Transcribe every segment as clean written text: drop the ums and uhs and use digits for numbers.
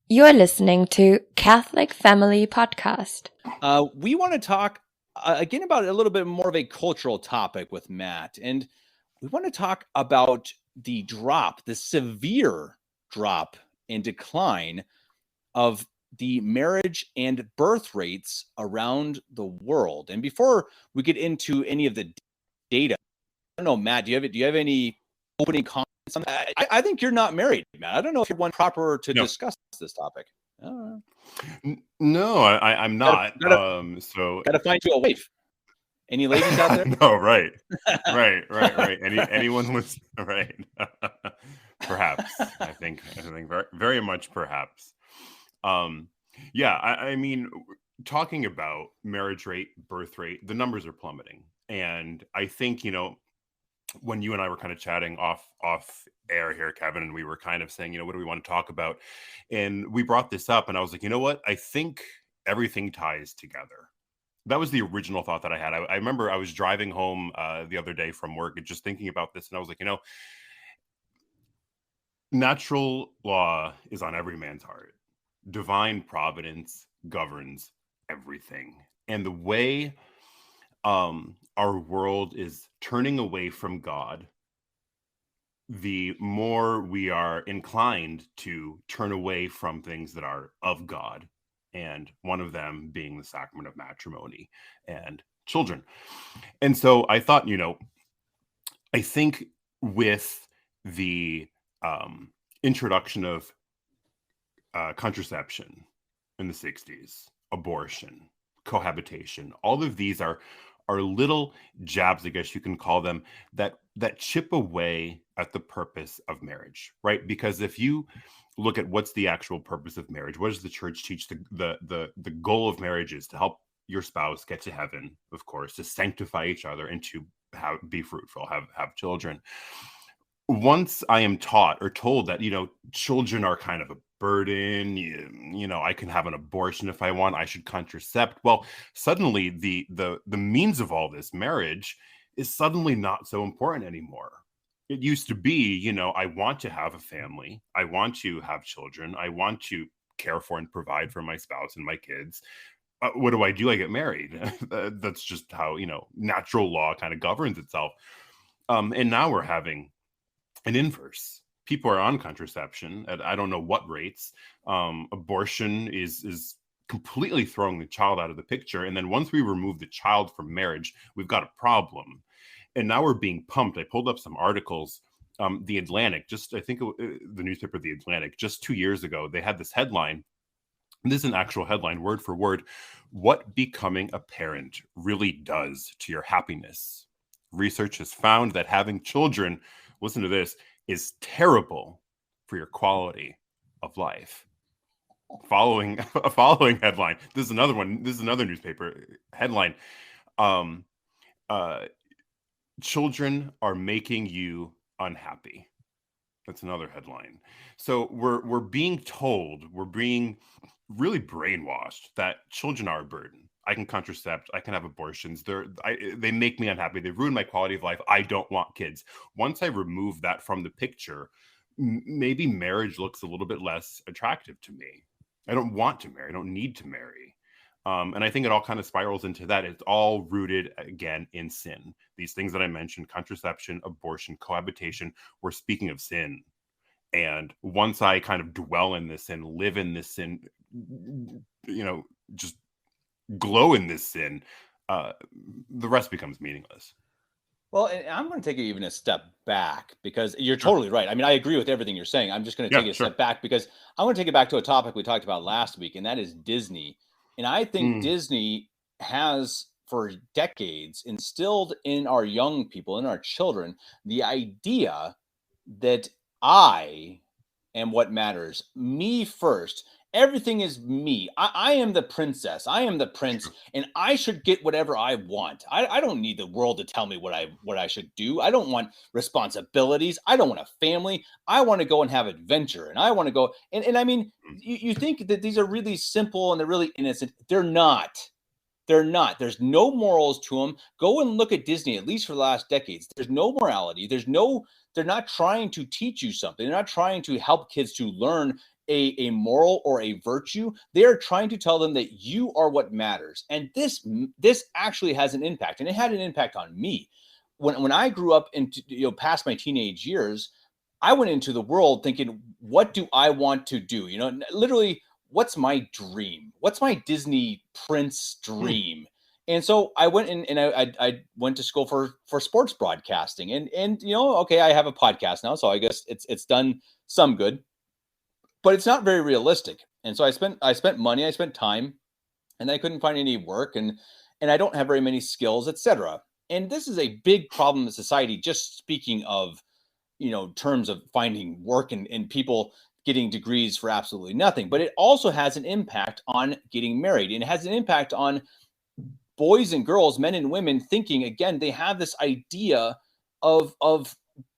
You're listening to Catholic Family Podcast. We want to talk again about a little bit more of a cultural topic with Matt. And we want to talk about the severe drop and decline of the marriage and birth rates around the world. And before we get into any of the data, I don't know, Matt, do you have any opening comments on that? I think you're not married, Matt. I don't know if you're one proper to discuss this topic. No, I'm not. So gotta find you a wife. Any ladies out there? No, right. Anyone was right. Perhaps. I think very, very much perhaps. Yeah, I mean, talking about marriage rate, birth rate, the numbers are plummeting. And I think, when you and I were kind of chatting off air here, Kevin, and we were kind of saying, what do we want to talk about? And we brought this up and I was like, you know what? I think everything ties together. That was the original thought that I had. I remember I was driving home the other day from work and just thinking about this. And I was like, natural law is on every man's heart. Divine providence governs everything. And the way our world is turning away from God, the more we are inclined to turn away from things that are of God, and one of them being the sacrament of matrimony and children. And so I thought, I think with the introduction of contraception in the 60s, abortion, cohabitation, all of these are little jabs, I guess you can call them, that chip away at the purpose of marriage, right? Because if you look at what's the actual purpose of marriage, what does the church teach? The goal of marriage is to help your spouse get to heaven, of course, to sanctify each other and to be fruitful, have children. Once I am taught or told that, children are kind of a burden, I can have an abortion if I want, I should contracept. Well, suddenly the means of all this, marriage, is suddenly not so important anymore. It used to be, I want to have a family, I want to have children, I want to care for and provide for my spouse and my kids. What do? I get married. That's just how, natural law kind of governs itself. And now we're having an inverse. People are on contraception at I don't know what rates. Abortion is completely throwing the child out of the picture. And then once we remove the child from marriage, we've got a problem. And now we're being pumped. I pulled up some articles. The Atlantic, the newspaper The Atlantic, just 2 years ago, they had this headline. This is an actual headline, word for word. What becoming a parent really does to your happiness. Research has found that having children, listen to this, is terrible for your quality of life. Following headline. This is another one. This is another newspaper headline. Children are making you unhappy. That's another headline. So we're being told, we're being really brainwashed that children are a burden. I can contracept, I can have abortions. They make me unhappy. They ruin my quality of life. I don't want kids. Once I remove that from the picture, maybe marriage looks a little bit less attractive to me. I don't want to marry. I don't need to marry. And I think it all kind of spirals into that. It's all rooted, again, in sin. These things that I mentioned, contraception, abortion, cohabitation, we're speaking of sin. And once I kind of dwell in this sin, live in this sin, just glow in this sin, the rest becomes meaningless. Well, and I'm going to take it even a step back because you're totally right. I mean, I agree with everything you're saying. I'm just going to take it a step back because I want to take it back to a topic we talked about last week, and that is Disney. And I think Disney has, for decades, instilled in our young people, in our children, the idea that I am what matters. Me first. Everything is me. I am the princess. I am the prince, and I should get whatever I want. I don't need the world to tell me what I should do. I don't want responsibilities. I don't want a family. I want to go and have adventure, and I want to go. And I mean, you think that these are really simple and they're really innocent. They're not. They're not. There's no morals to them. Go and look at Disney, at least for the last decades. There's no morality. They're not trying to teach you something. They're not trying to help kids to learn a moral or a virtue. They are trying to tell them that you are what matters. And this actually has an impact. And it had an impact on me. When I grew up into, past my teenage years, I went into the world thinking, what do I want to do? Literally, what's my dream? What's my Disney prince dream? And so I went in and I went to school for sports broadcasting and okay, I have a podcast now, so I guess it's done some good, but it's not very realistic. And so I spent money, I spent time, and I couldn't find any work, and I don't have very many skills, etc. And this is a big problem in society, just speaking of, terms of finding work and people getting degrees for absolutely nothing. But it also has an impact on getting married, and it has an impact on boys and girls, men and women, thinking, again, they have this idea of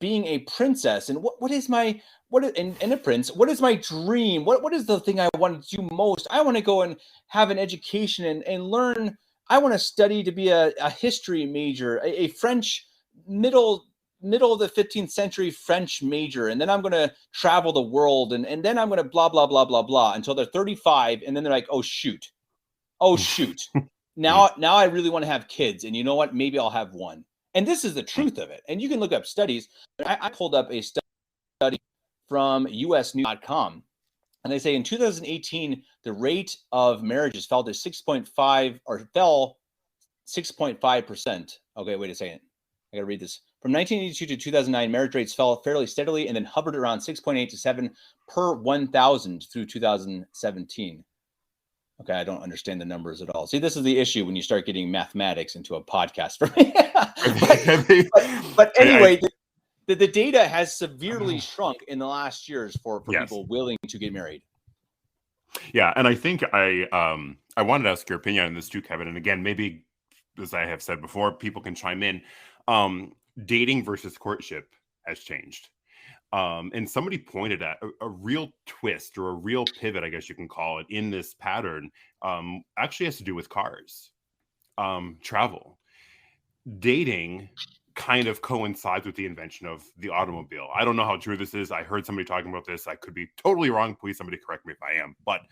being a princess. And what is my, and a prince, what is my dream? What is the thing I want to do most? I want to go and have an education and learn. I want to study to be a history major, a French middle of the 15th century French major. And then I'm going to travel the world. And then I'm going to blah, blah, blah, blah, blah until they're 35. And then they're like, oh, shoot. Now I really want to have kids. And you know what? Maybe I'll have one. And this is the truth of it. And you can look up studies. I pulled up a study from usnews.com. And they say in 2018, the rate of marriages fell to 6.5%. Okay, wait a second. I got to read this. From 1982 to 2009, marriage rates fell fairly steadily and then hovered around 6.8 to 7 per 1,000 through 2017. Okay, I don't understand the numbers at all. See, this is the issue when you start getting mathematics into a podcast for me. but anyway, the data has severely shrunk in the last years for people willing to get married. Yeah, and I think I wanted to ask your opinion on this too, Kevin. And again, maybe as I have said before, people can chime in. Dating versus courtship has changed. And somebody pointed at a real twist or a real pivot, I guess you can call it, in this pattern actually has to do with cars, travel. Dating kind of coincides with the invention of the automobile. I don't know how true this is. I heard somebody talking about this. I could be totally wrong. Please, somebody correct me if I am. But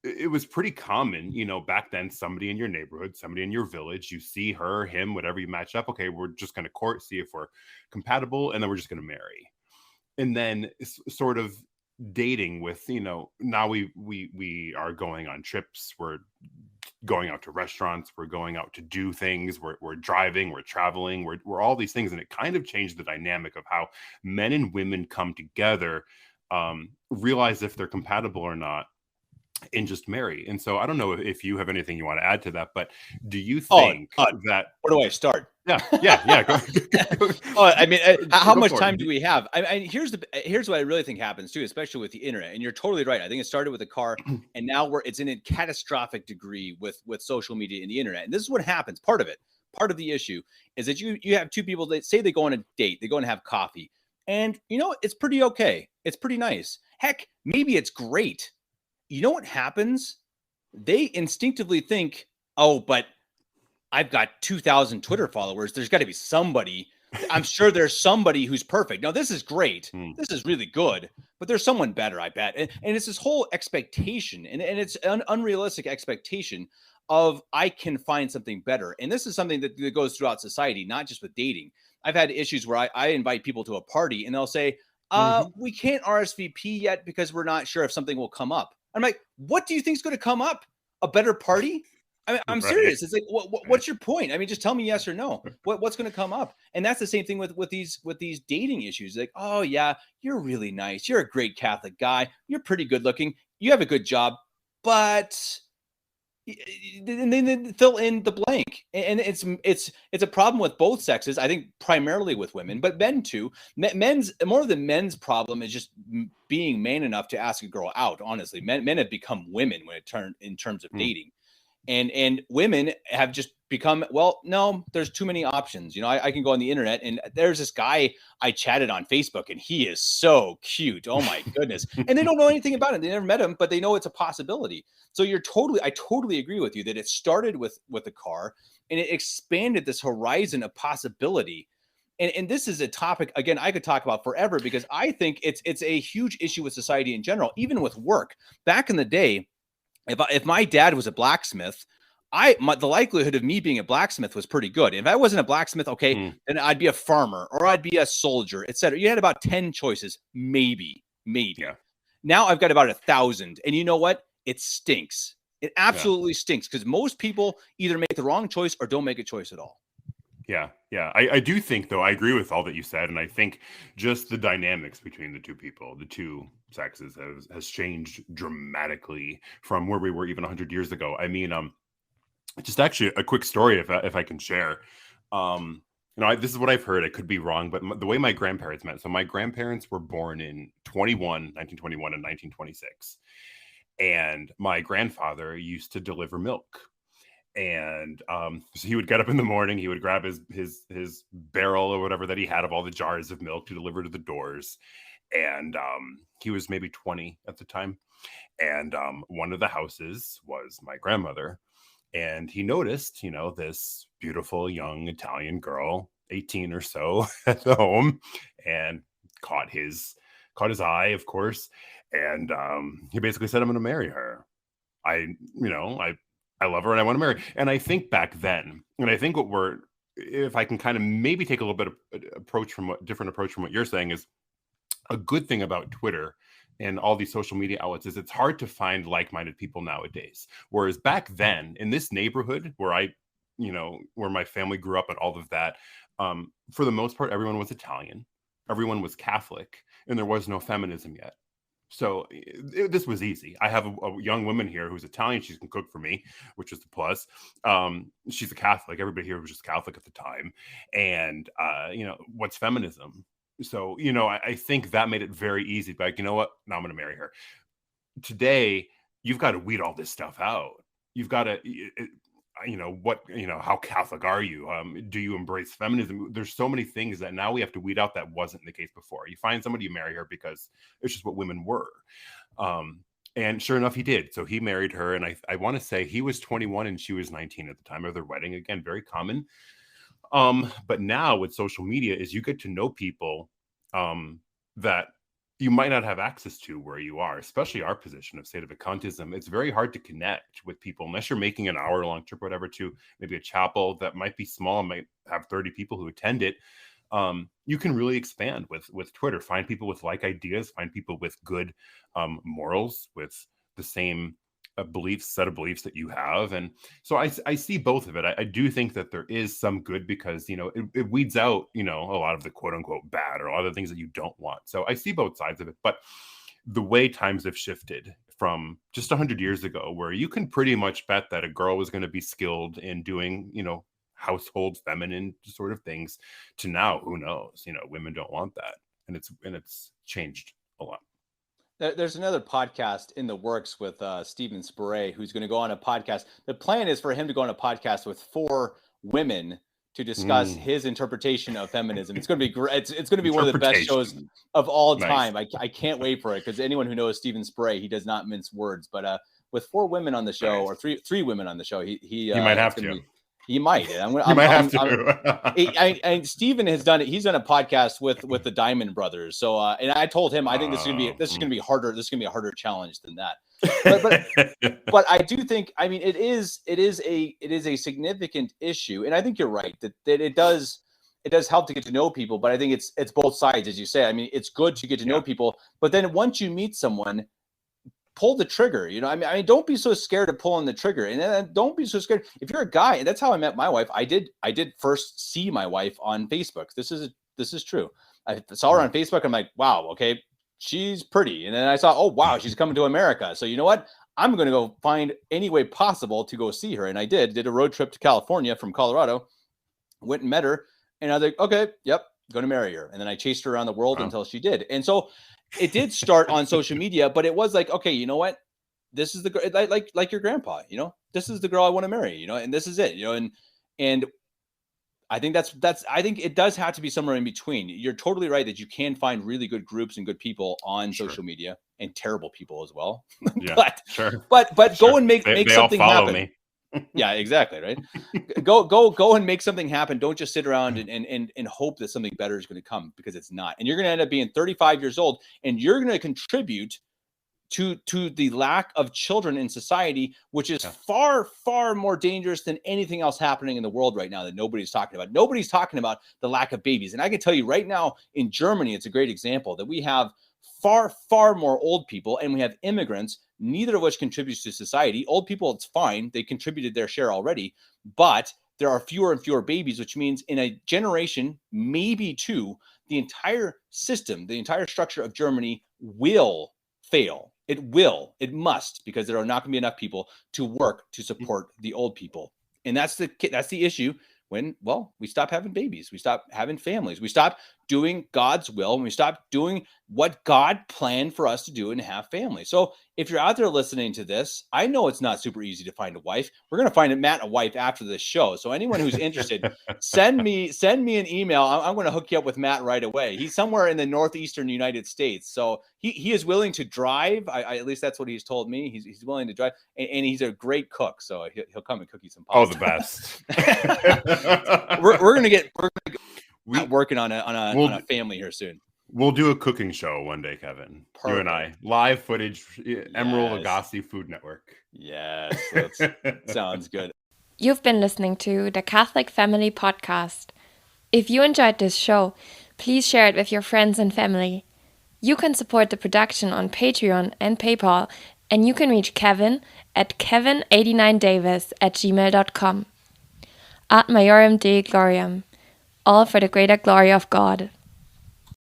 it was pretty common, back then, somebody in your neighborhood, somebody in your village, you see her, him, whatever you match up. Okay, we're just going to court, see if we're compatible, and then we're just going to marry. And then sort of dating with, now we are going on trips. We're going out to restaurants. We're going out to do things. We're driving. We're traveling. We're all these things. And it kind of changed the dynamic of how men and women come together, realize if they're compatible or not, and just marry. And so I don't know if you have anything you want to add to that, but do you think that... Where do I start? Yeah. Go. I mean, how much time do we have? Here's what I really think happens too, especially with the internet. And you're totally right. I think it started with a car, and now it's in a catastrophic degree with social media and the internet. And this is what happens. Part of the issue is that you have two people that say they go on a date, they go and have coffee, and it's pretty okay. It's pretty nice. Heck, maybe it's great. You know what happens? They instinctively think, oh, but I've got 2,000 Twitter followers. There's got to be somebody. I'm sure there's somebody who's perfect. Now, this is great. This is really good, but there's someone better, I bet. And it's this whole expectation, and it's an unrealistic expectation of I can find something better. And this is something that goes throughout society, not just with dating. I've had issues where I invite people to a party, and they'll say, we can't RSVP yet because we're not sure if something will come up. I'm like, what do you think is going to come up? A better party? I'm serious. It's like, what's your point? I mean, just tell me yes or no. What's going to come up? And that's the same thing with these dating issues. Like, oh yeah, you're really nice. You're a great Catholic guy. You're pretty good looking. You have a good job, but and then fill in the blank. And it's a problem with both sexes. I think primarily with women, but men too. More of the men's problem is just being man enough to ask a girl out. Honestly, men have become women in terms of dating. And women have just become, well, no, there's too many options. I can go on the internet, and there's this guy I chatted on Facebook, and he is so cute. Oh my goodness. And they don't know anything about him. They never met him, but they know it's a possibility. So I totally agree with you that it started with a car, and it expanded this horizon of possibility. and this is a topic, again, I could talk about forever, because I think it's a huge issue with society in general, even with work. Back in the day, if my dad was a blacksmith, the likelihood of me being a blacksmith was pretty good. If I wasn't a blacksmith, okay, then I'd be a farmer or I'd be a soldier, etc. You had about 10 choices, maybe. Yeah. Now I've got about 1,000, and you know what? It stinks. It absolutely stinks, because most people either make the wrong choice or don't make a choice at all. Yeah. I do think, though, I agree with all that you said, and I think just the dynamics between the two people, the two sexes, has changed dramatically from where we were even 100 years ago. I mean, just actually a quick story, if I can share. This is what I've heard. I could be wrong, but the way my grandparents met. So my grandparents were born in 1921 and 1926, and my grandfather used to deliver milk. And so he would get up in the morning, he would grab his barrel or whatever that he had of all the jars of milk to deliver to the doors. And he was maybe 20 at the time. And one of the houses was my grandmother. And he noticed, this beautiful young Italian girl, 18 or so, at the home, and caught his eye, of course. And he basically said, "I'm going to marry her. I love her and I want to marry." And I think back then, and I think if I can kind of maybe take a little bit of different approach from what you're saying, is a good thing about Twitter and all these social media outlets is it's hard to find like-minded people nowadays. Whereas back then, in this neighborhood where where my family grew up and all of that, for the most part, everyone was Italian, everyone was Catholic, and there was no feminism yet. So this was easy. I have a young woman here who's Italian. She can cook for me, which is the plus. She's a Catholic. Everybody here was just Catholic at the time. And, what's feminism? So, I think that made it very easy. Like, you know what? Now I'm going to marry her. Today, you've got to weed all this stuff out. You've got to, how Catholic are you? Do you embrace feminism? There's so many things that now we have to weed out that wasn't the case before. You find somebody, you marry her because it's just what women were. And sure enough, he did. So he married her. And I want to say he was 21 and she was 19 at the time of their wedding. Again, very common. But now with social media is you get to know people that you might not have access to where you are, especially our position of state of vacantism. It's very hard to connect with people unless you're making an hour-long trip or whatever to maybe a chapel that might be small and might have 30 people who attend it. You can really expand with Twitter, find people with like ideas, find people with good morals, with the same set of beliefs that you have. And so I see both of it. I do think that there is some good because, it weeds out, a lot of the quote unquote bad or a lot of the things that you don't want. So I see both sides of it. But the way times have shifted from just 100 years ago, where you can pretty much bet that a girl was going to be skilled in doing, household feminine sort of things, to now, who knows, women don't want that. And it's changed a lot. There's another podcast in the works with Steven Spray, who's going to go on a podcast. The plan is for him to go on a podcast with 4 women to discuss his interpretation of feminism. It's going to be great. It's going to be one of the best shows of all time. Nice. I can't wait for it, because anyone who knows Steven Spray, he does not mince words. But with 4 women on the show, or three women on the show, he might have to. He might. And Steven has done it. He's done a podcast with the Diamond Brothers. So, and I told him, I think this is going to be harder. This is going to be a harder challenge than that. But I do think, it is a significant issue. And I think you're right that it does help to get to know people. But I think it's both sides, as you say. It's good to get to know people. But then once you meet someone, pull the trigger. Don't be so scared of pulling the trigger, and then don't be so scared. If you're a guy, and that's how I met my wife. I did first see my wife on Facebook. This is true. I saw her on Facebook. I'm like, wow, okay, she's pretty. And then I saw, oh wow, she's coming to America. So you know what? I'm going to go find any way possible to go see her. And I did a road trip to California from Colorado, went and met her, and I was like, okay, yep, going to marry her. And then I chased her around the world until she did. And so it did start on social media, but it was like, okay, you know what? This is the girl, like your grandpa, this is the girl I want to marry, and this is it, and I think I think it does have to be somewhere in between. You're totally right that you can find really good groups and good people on social media, and terrible people as well. Yeah, but sure. But sure. Go and make they something all follow happen. Me. Yeah, exactly. Right. Go and make something happen. Don't just sit around and hope that something better is going to come, because it's not. And you're going to end up being 35 years old, and you're going to contribute to the lack of children in society, which is far, far more dangerous than anything else happening in the world right now that nobody's talking about. Nobody's talking about the lack of babies. And I can tell you right now, in Germany, it's a great example that we have far, far more old people, and we have immigrants, neither of which contributes to society. Old people, it's fine. They contributed their share already, but there are fewer and fewer babies, which means in a generation, maybe two, the entire system, the entire structure of Germany will fail. It must, because there are not going to be enough people to work to support the old people. And that's the issue when, we stop having babies, we stop having families, we stop doing God's will, and we stop doing what God planned for us to do and have families. So if you're out there listening to this, I know it's not super easy to find a wife. We're going to find Matt a wife after this show. So anyone who's interested, send me an email. I'm going to hook you up with Matt right away. He's somewhere in the northeastern United States. So he is willing to drive. At least that's what he's told me. He's willing to drive, and he's a great cook. So he'll come and cook you some pasta. Oh, the best. we're gonna get working on a family here soon. We'll do a cooking show one day, Kevin. Perfect. You and I. Live footage, Emerald Lagasse Food Network. Yes, that sounds good. You've been listening to the Catholic Family Podcast. If you enjoyed this show, please share it with your friends and family. You can support the production on Patreon and PayPal, and you can reach Kevin at kevin89davis@gmail.com. Ad Maiorem Dei Gloriam. All for the greater glory of God.